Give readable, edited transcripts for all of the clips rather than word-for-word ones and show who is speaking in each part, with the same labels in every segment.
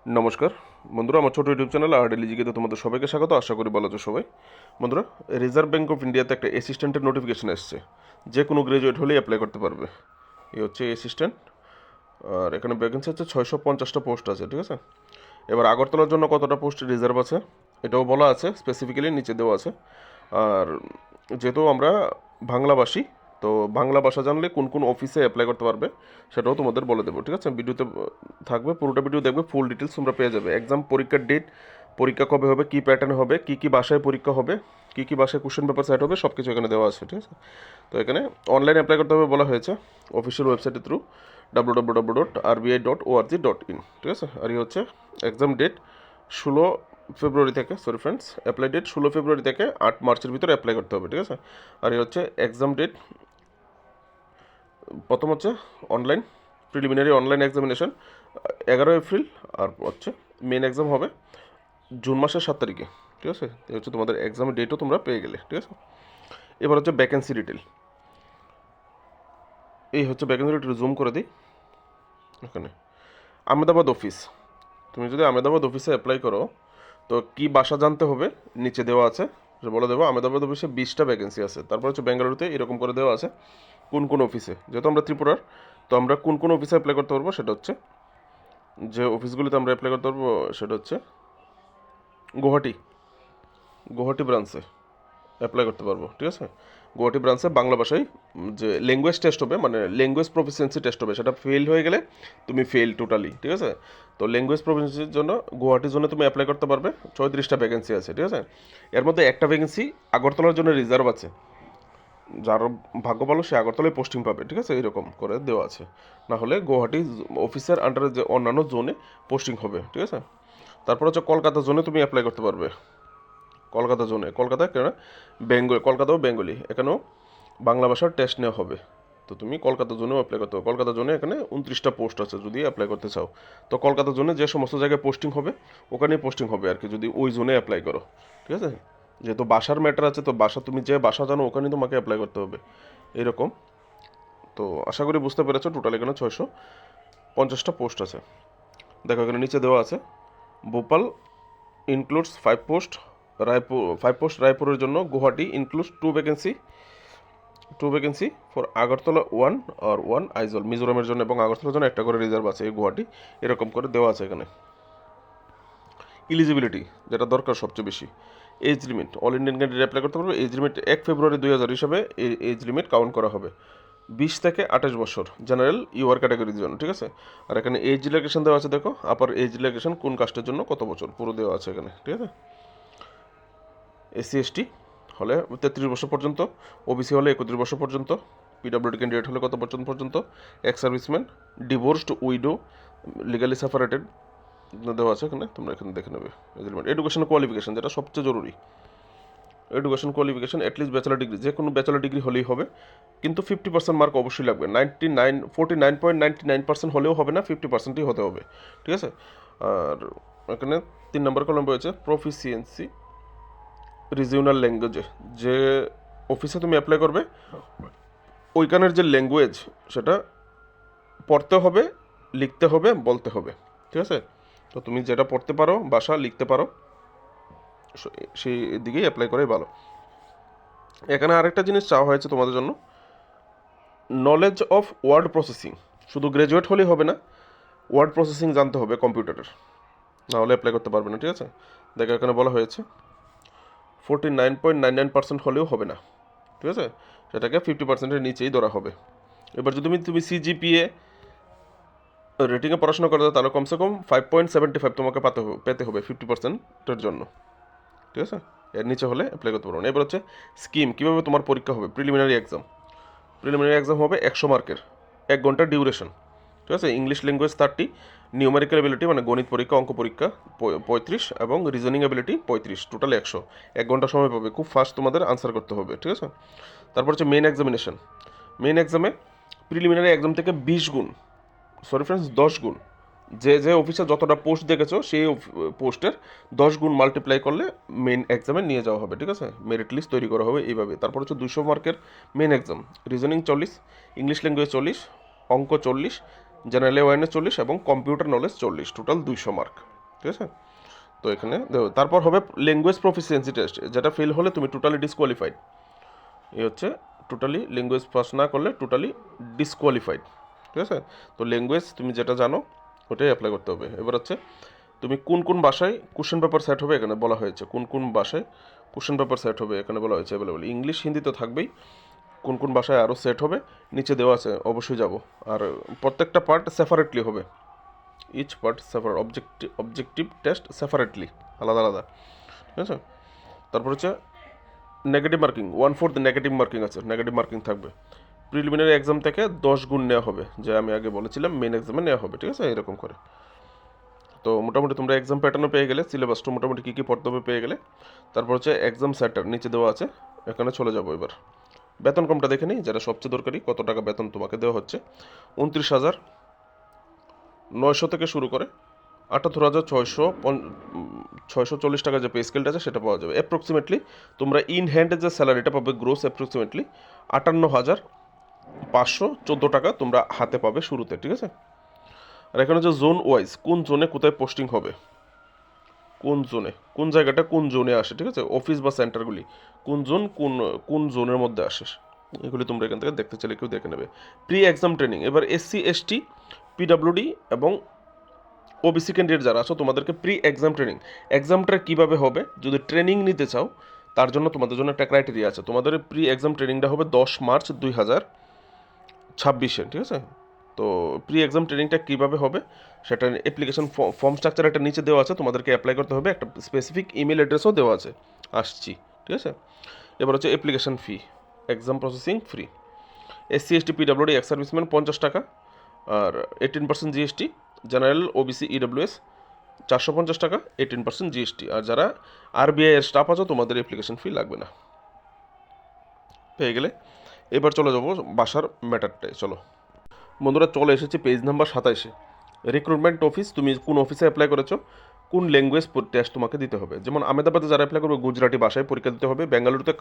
Speaker 1: নমস্কার বন্ধুরা, আমার ছোটো ইউটিউব চ্যানেল আরডিলিজিকে তোমাদের সবাইকে স্বাগত। আশা করি ভালো আছো সবাই। বন্ধুরা, রিজার্ভ ব্যাঙ্ক অফ ইন্ডিয়াতে একটা অ্যাসিস্ট্যান্টের নোটিফিকেশন এসছে। যে কোনো গ্রাজুয়েট হলেই অ্যাপ্লাই করতে পারবে। এই হচ্ছে অ্যাসিস্ট্যান্ট, আর এখানে ভ্যাকেন্সি হচ্ছে 650টা পোস্ট আছে, ঠিক আছে। এবার আগরতলার জন্য কতটা পোস্ট রিজার্ভ আছে এটাও বলা আছে, স্পেসিফিক্যালি নিচে দেওয়া আছে। আর যেহেতু আমরা বাংলাভাষী, তো বাংলা ভাষা জানলে কোন কোন অফিসে অ্যাপ্লাই করতে পারবে সেটাও তোমাদের বলে দেবো, ঠিক আছে। ভিডিওতে থাকবে, পুরোটা ভিডিও দেখবে, ফুল ডিটেলস তোমরা পেয়ে যাবে। এক্সাম পরীক্ষার ডেট, পরীক্ষা কবে হবে, কী প্যাটার্ন হবে, কী কী ভাষায় পরীক্ষা হবে, কী কী ভাষায় কোশ্চেন পেপার সেট হবে, সব কিছু এখানে দেওয়া আছে, ঠিক আছে। তো এখানে অনলাইন অ্যাপ্লাই করতে হবে বলা হয়েছে অফিসিয়াল ওয়েবসাইটের থ্রু www.rbi.org.in, ঠিক আছে। আর এই হচ্ছে এক্সাম ডেট 16 ফেব্রুয়ারি থেকে, সরি ফ্রেন্ডস, অ্যাপ্লাই ডেট 16 ফেব্রুয়ারি থেকে 8 মার্চের ভিতরে অ্যাপ্লাই করতে হবে, ঠিক আছে। আর এই হচ্ছে এক্সাম ডেট, প্রথম হচ্ছে online preliminary online examination 11 April, আর হচ্ছে মেন এক্সাম হবে জুন মাসের 7 তারিখে, ঠিক আছে। এই হচ্ছে তোমাদের এক্সামের ডেটও তোমরা পেয়ে গেলে, ঠিক আছে। এবার হচ্ছে ভ্যাকেন্সি ডিটেল। এই হচ্ছে ভ্যাকেন্সি ডিটেল, জুম করে দিই। এখানে আহমেদাবাদ অফিস, তুমি যদি আহমেদাবাদ অফিসে অ্যাপ্লাই করো তো কি ভাষা জানতে হবে নিচে দেওয়া আছে, বলে দেবো। আহমেদাবাদ অফিসে 20টা ভ্যাকেন্সি আছে। তারপর হচ্ছে বেঙ্গালুরুতে এরকম করে দেওয়া আছে কোন কোন অফিসে। যেহেতু আমরা ত্রিপুরার, তো আমরা কোন কোন অফিসে অ্যাপ্লাই করতে পারবো সেটা হচ্ছে, যে অফিসগুলিতে আমরা অ্যাপ্লাই করতে পারবো সেটা হচ্ছে গুয়াহাটি, গুয়াহাটি ব্রাঞ্চে অ্যাপ্লাই করতে পারবো, ঠিক আছে। গুয়াহাটি ব্রাঞ্চে বাংলা ভাষায় যে ল্যাঙ্গুয়েজ টেস্ট হবে, মানে ল্যাঙ্গুয়েজ প্রফিসিয়েন্সি টেস্ট হবে, সেটা ফেল হয়ে গেলে তুমি ফেল টোটালি, ঠিক আছে। তো ল্যাঙ্গুয়েজ প্রফিসিয়েন্সির জন্য গুয়াহাটির জন্য তুমি অ্যাপ্লাই করতে পারবে। 34টা ভ্যাকেন্সি আছে, ঠিক আছে। এর মধ্যে একটা ভ্যাকেন্সি আগরতলার জন্য রিজার্ভ আছে, যার ভাগ্য ভালো সে আগরতলায় পোস্টিং পাবে, ঠিক আছে। এরকম করে দেওয়া আছে। না হলে গুয়াহাটি অফিসের আন্ডারে যে অন্যান্য জোনে পোস্টিং হবে, ঠিক আছে। তারপর হচ্ছে কলকাতা জোনে তুমি অ্যাপ্লাই করতে পারবে। কলকাতা জোনে, কলকাতা কেন, বেঙ্গলি, কলকাতাও বেঙ্গলি, এখানেও বাংলা ভাষার টেস্ট নেওয়া হবে। তো তুমি কলকাতা জোনেও অ্যাপ্লাই করতে হবে। কলকাতা জোনে এখানে 29টা পোস্ট আছে যদি অ্যাপ্লাই করতে চাও। তো কলকাতা জোনে যে সমস্ত জায়গায় পোস্টিং হবে ওখানেই পোস্টিং হবে আর কি, যদি ওই জোনে অ্যাপ্লাই করো, ঠিক আছে। যেহেতু ভাষার ম্যাটার আছে, তো ভাষা তুমি যে ভাষা জানো ওখানেই তোমাকে অ্যাপ্লাই করতে হবে, এরকম। তো আশা করি বুঝতে পেরেছো। টোটাল এখানে 650টা পোস্ট আছে। দেখো এখানে নিচে দেওয়া আছে Bhopal includes 5 post, Raipur 5 post রায়পুরের জন্য, Guwahati includes 2 vacancy for Agartala 1 আর 1 আইজল, মিজোরামের জন্য এবং আগরতলার জন্য একটা করে রিজার্ভ আছে এই গুয়াহাটি, এরকম করে দেওয়া আছে এখানে। ইলিজিবিলিটি যেটা দরকার সবচেয়ে বেশি, age limit, all Indian candidate apply করতে পারবে। এজ লিমিট 1 ফেব্রুয়ারি 2000 হিসাবে এজ লিমিট কাউন্ট করা হবে। 20 থেকে 28 বছর জেনারেল ইউআর ক্যাটাগরির জন্য, ঠিক আছে। আর এখানে এজ রিল্যাক্সেশন দেওয়া আছে, দেখো আপার এজ রিল্যাক্সেশন কোন কাস্টের জন্য কত বছর পুরো দেওয়া আছে এখানে, ঠিক আছে। এসসি এসটি হলে 33 বছর পর্যন্ত, ওবিসি হলে 31 বছর পর্যন্ত, পিডব্লিউডি ক্যান্ডিডেট হলে কত বছর পর্যন্ত, ex serviceman, divorced, widow, legally separated দেওয়া আছে এখানে, তোমরা এখানে দেখে নেবে। এডুকেশন কোয়ালিফিকেশন যেটা সবচেয়ে জরুরি, education qualification at least bachelor degree, যে কোনো ব্যাচেলার ডিগ্রি হলেই হবে, কিন্তু 50% মার্ক অবশ্যই লাগবে। 49.99% হলেও হবে না, 50%ই হতে হবে, ঠিক আছে। আর এখানে 3 নম্বর কলম রয়েছে প্রফিসিয়েন্সি রিজিওনাল ল্যাঙ্গুয়েজে, যে অফিসে তুমি অ্যাপ্লাই করবে ওইখানের যে ল্যাঙ্গুয়েজ সেটা পড়তে হবে, লিখতে হবে, বলতে হবে, ঠিক আছে। তো তুমি যেটা পড়তে পারো, ভাষা লিখতে পারো, সেই দিকেই অ্যাপ্লাই করাই ভালো। এখানে আরেকটা জিনিস চাওয়া হয়েছে তোমাদের জন্য, নলেজ অফ ওয়ার্ড প্রসেসিং। শুধু গ্র্যাজুয়েট হলেই হবে না, ওয়ার্ড প্রসেসিং জানতে হবে কম্পিউটারের, না হলে অ্যাপ্লাই করতে পারবে না, ঠিক আছে। দেখো এখানে বলা হয়েছে 49.99% হলেও হবে না, ঠিক আছে। সেটাকে 50%-এর নিচেই ধরা হবে। এবার যদি তুমি সিজিপিএ রেটিংয়ে পড়াশোনা করতে তাহলে কমসে কম 5.75 তোমাকে পেতে হবে 50%-এর জন্য, ঠিক আছে। এর নিচে হলে অ্যাপ্লাই করতে পারবো না। এবার হচ্ছে স্কিম, কীভাবে তোমার পরীক্ষা হবে। প্রিলিমিনারি এক্সাম হবে 100 মার্কের, 1 ঘন্টার ডিউরেশন, ঠিক আছে। ইংলিশ ল্যাঙ্গুয়েজ 30, নিউমেরিক্যাল এবিলিটি মানে গণিত পরীক্ষা, অঙ্ক পরীক্ষা 35 এবং রিজনিং এবিলিটি 35, টোটাল 100। 1 ঘন্টা সময় পাবে, খুব ফাস্ট তোমাদের আনসার করতে হবে, ঠিক আছে। তারপর হচ্ছে মেন এক্সামিনেশন। মেন এক্সামে প্রিলিমিনারি এক্সাম থেকে 20 গুণ, সরি ফ্রেন্ডস 10 গুণ, যে যে অফিসে যতটা পোস্ট দেখেছো সেই পোস্টের 10 গুণ মাল্টিপ্লাই করলে মেন এক্সামে নিয়ে যাওয়া হবে, ঠিক আছে। মেরিট লিস্ট তৈরি করা হবে এইভাবে। তারপর হচ্ছে 200 মার্কের main exam, reasoning 40, English language 40, অঙ্ক 40, জেনারেল অ্যাওয়ারনেস 40 এবং কম্পিউটার নলেজ 40, টোটাল 200 মার্ক। ঠিক আছে। তো এখানে দেখো, তারপর হবে ল্যাঙ্গুয়েজ প্রফিসিয়েন্সি টেস্ট, যেটা ফেল হলে তুমি টোটালি ডিসকোয়ালিফাইড। এই হচ্ছে টোটালি ল্যাঙ্গুয়েজ পাস না করলে টোটালি ডিসকোয়ালিফাইড। ঠিক আছে। তো ল্যাঙ্গুয়েজ তুমি যেটা জানো ওটাই অ্যাপ্লাই করতে হবে। এবার হচ্ছে তুমি কোন কোন ভাষায় কোশ্চেন পেপার সেট হবে এখানে বলা হয়েছে, কোন কোন ভাষায় কোশ্চেন পেপার সেট হবে এখানে বলা হয়েছে অ্যাভেলেবল। ইংলিশ হিন্দি তো থাকবেই, কোন কোন ভাষায় আরও সেট হবে নিচে দেওয়া আছে, অবশ্যই যাব। আর প্রত্যেকটা পার্ট সেপারেটলি হবে, each part separate, objective test separately, আলাদা আলাদা। ঠিক আছে। তারপর হচ্ছে নেগেটিভ মার্কিং, 1/4 নেগেটিভ মার্কিং আছে, নেগেটিভ মার্কিং থাকবে। প্রিলিমিনারি এক্সাম থেকে 10 গুণ নেওয়া হবে, যে আমি আগে বলেছিলাম মেন এক্সামে নেওয়া হবে। ঠিক আছে, এরকম করে। তো মোটামুটি তোমরা এক্সাম প্যাটার্নও পেয়ে গেলে, সিলেবাসটা মোটামুটি কী কী পড়তে হবে পেয়ে গেলে। তারপর হচ্ছে এক্সাম সেন্টার নিচে দেওয়া আছে, এখানে চলে যাবো। এবার বেতন কমটা দেখে নিই, যেটা সবচেয়ে দরকারি, কত টাকা বেতন তোমাকে দেওয়া হচ্ছে। 29,900 থেকে শুরু করে 78,640 টাকা যে পে স্কেলটা আছে সেটা পাওয়া যাবে। অ্যাপ্রক্সিমেটলি তোমরা ইন হ্যান্ডে যে স্যালারিটা পাবে গ্রোস অ্যাপ্রক্সিমেটলি 58,514 টাকা তোমরা হাতে পাবে শুরুতে। ঠিক আছে। আর এখানে হচ্ছে জোন ওয়াইজ, কোন জোনে কোথায় পোস্টিং হবে, কোন জোনে কোন জায়গাটা কোন জোনে আসে। ঠিক আছে, অফিস বা সেন্টারগুলি কোন জোন কোন কোন জোনের মধ্যে আসে, এগুলি তোমরা এখান থেকে দেখতে চাইলে কেউ দেখে নেবে। প্রি এক্সাম ট্রেনিং, এবার এসসি এসটি পিডাব্লিউডি এবং ওবিসি ক্যান্ডিডেট যারা আছো তোমাদেরকে প্রি এক্সাম ট্রেনিং, এক্সামটা কীভাবে হবে যদি ট্রেনিং নিতে চাও তার জন্য তোমাদের জন্য একটা ক্রাইটেরিয়া আছে। তোমাদের প্রি এক্সাম ট্রেনিংটা হবে 10 মার্চ 2026। ঠিক আছে। তো প্রি এক্সাম ট্রেনিংটা কীভাবে হবে সেটা অ্যাপ্লিকেশন ফর্ম স্ট্রাকচার একটা নিচে দেওয়া আছে, তোমাদেরকে অ্যাপ্লাই করতে হবে, একটা স্পেসিফিক ইমেল অ্যাড্রেসও দেওয়া আছে, আসছি। ঠিক আছে। এবার হচ্ছে application fee, exam processing free. SC ST PWD ex serviceman 50 টাকা, আর 18% জিএসটি। জেনারেল ওবিসি ইডব্লিউএস 450 টাকা, 18% জিএসটি। আর যারা আরবিআই এর স্টাফ আছো তোমাদের অ্যাপ্লিকেশন ফি লাগবে না। পেয়ে গেলে এবার চলে যাবো বাসার ম্যাটারটায়। চলো বন্ধুরা, চলে এসেছি পেজ নাম্বার 27-এ। রিক্রুটমেন্ট অফিস, তুমি কোন অফিসে অ্যাপ্লাই করেছো, কোন ল্যাঙ্গুয়েজ টেস্ট তোমাকে দিতে হবে। যেমন আহমেদাবাদে যারা অ্যাপ্লাই করবে গুজরাটি ভাষায় পরীক্ষা দিতে হবে, বেঙ্গালুরুতে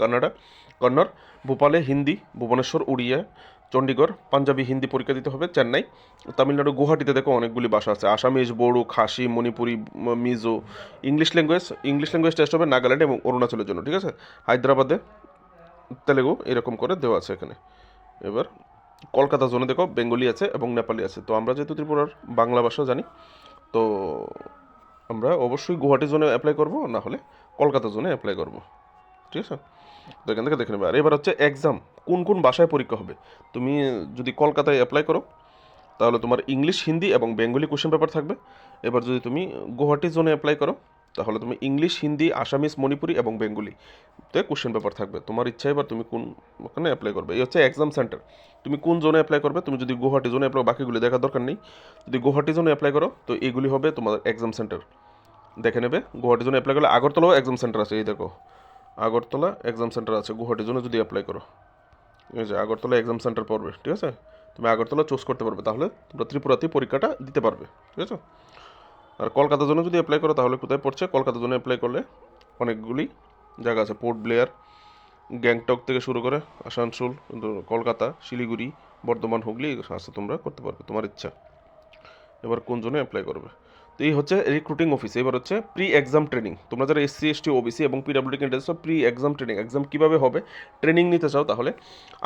Speaker 1: কন্নড়, ভোপালে হিন্দি, ভুবনেশ্বর উড়িয়া, চণ্ডীগড় পাঞ্জাবি হিন্দি পরীক্ষা দিতে হবে, চেন্নাই, তামিলনাড়ু গুয়াহাটিতে দেখো অনেকগুলি ভাষা আছে, Assamese, Bodo, Khasi, Manipuri, Mizo. English language test হবে নাগাল্যান্ড এবং অরুণাচলের জন্য। ঠিক আছে। হায়দ্রাবাদে তেলেগু, এরকম করে দেওয়া আছে এখানে। এবার কলকাতা জোনে দেখো বেঙ্গলি আছে এবং নেপালি আছে। তো আমরা যেহেতু ত্রিপুরার বাংলা ভাষা জানি, তো আমরা অবশ্যই গুয়াহাটি জোনে অ্যাপ্লাই করব, না হলে কলকাতা জোনে অ্যাপ্লাই করব। ঠিক আছে। তো এখান থেকে দেখে নেবে। আর এবার হচ্ছে এক্সাম, কোন কোন ভাষায় পরীক্ষা হবে। তুমি যদি কলকাতায় অ্যাপ্লাই করো তাহলে তোমার ইংলিশ, হিন্দি এবং বেঙ্গলি কোশ্চেন পেপার থাকবে। এবার যদি তুমি গুয়াহাটি জোনে অ্যাপ্লাই করো তাহলে তুমি ইংলিশ, হিন্দি, আসামিস, মণিপুরি এবং বেঙ্গলিতে কোশ্চেন পেপার থাকবে। তোমার ইচ্ছা এবার তুমি কোন ওখানে অ্যাপ্লাই করবে। এই হচ্ছে এক্সাম সেন্টার, তুমি কোন জোনে অ্যাপ্লাই করবে। তুমি যদি গুয়াহাটি জোনে অ্যাপ্লাই, বাকিগুলি দেখার দরকার নেই। যদি গুয়াহাটি জোনে অ্যাপ্লাই করো তো এগুলি হবে তোমার এক্সাম সেন্টার, দেখে নেবে। গুয়াহাটি জোনে অ্যাপ্লাই করলে আগরতলাও এক্সাম সেন্টার আছে, এই দেখো আগরতলা এক্সাম সেন্টার আছে গুয়াহাটি জোনে যদি অ্যাপ্লাই করো। ঠিক আছে, আগরতলা এক্সাম সেন্টার পড়বে। ঠিক আছে, তুমি আগরতলা চুজ করতে পারবে, তাহলে তোমরা ত্রিপুরাতেই পরীক্ষাটা দিতে পারবে। ঠিক আছে। আর কলকাতার জন্য যদি অ্যাপ্লাই করো তাহলে কোথায় পড়ছে, কলকাতার জন্য অ্যাপ্লাই করলে অনেকগুলি জায়গা আছে, পোর্ট ব্লেয়ার, গ্যাংটক থেকে শুরু করে আসানসোল, কলকাতা, শিলিগুড়ি, বর্ধমান, হুগলি আছে, তোমরা করতে পারবে তোমার ইচ্ছা। এবার কোন জন্য অ্যাপ্লাই করবে। তো এই হচ্ছে রিক্রুটিং অফিস। এবার হচ্ছে প্রি এক্সাম ট্রেনিং, তোমরা যারা এসসি এসটি ওবিসি এবং PWD candidates pre exam training, exam কীভাবে হবে ট্রেনিং নিতে চাও তাহলে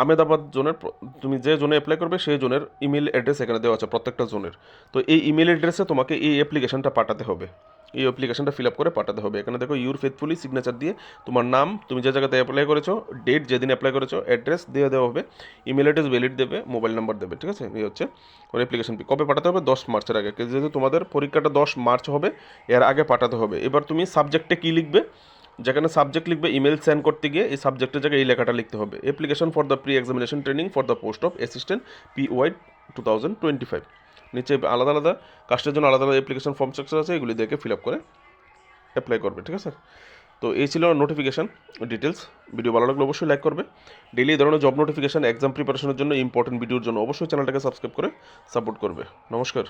Speaker 1: আহমেদাবাদ জোনের, তুমি যে জোনে অ্যাপ্লাই করবে সেই জোনের ইমেল অ্যাড্রেস এখানে দেওয়া আছে প্রত্যেকটা জোনের। তো এই ইমেল অ্যাড্রেসে তোমাকে এই অ্যাপ্লিকেশনটা পাঠাতে হবে, এই অ্যাপ্লিকেশনটা ফিল আপ করে পাঠাতে হবে। এখানে দেখো ইউর ফেথফুলি সিগনেচার দিয়ে তোমার নাম, তুমি যে জায়গাতে অ্যাপ্লাই করেছো, ডেট যেদিন অ্যাপ্লাই করেছো, অ্যাড্রেস দিয়ে দেওয়া হবে, ইমেল অ্যাড্রেস ভ্যালিড দেবে, মোবাইল নাম্বার দেবে। ঠিক আছে। এই হচ্ছে ওর অ্যাপ্লিকেশন ফি। কবে পাঠাতে হবে, 10 মার্চের আগে, যেহেতু তোমাদের পরীক্ষাটা 10 মার্চ হবে, এর আগে পাঠাতে হবে। এবার তুমি সাবজেক্টে কী লিখবে, যেখানে সাবজেক্ট লিখবে ইমেল সেন্ড করতে গিয়ে এই সাবজেক্টের জায়গায় এই লেখাটা লিখতে হবে, application for the pre examination training for the post of assistant PY 2025। নিচে আলাদা আলাদা কাস্টের জন্য আলাদা আলাদা অ্যাপ্লিকেশন ফর্ম স্ট্রাকচার আছে, এগুলি দেখে ফিল আপ করে অ্যাপ্লাই করবে। ঠিক আছে। তো এই ছিল নোটিফিকেশান ডিটেলস। ভিডিও ভালো লাগলে অবশ্যই লাইক করবে। ডেইলি এই ধরনের জব নোটিফিকেশান, এক্সাম প্রিপারেশনের জন্য, ইম্পর্টেন্ট ভিডিওর জন্য অবশ্যই চ্যানেলটাকে সাবস্ক্রাইব করে সাপোর্ট করবে। নমস্কার।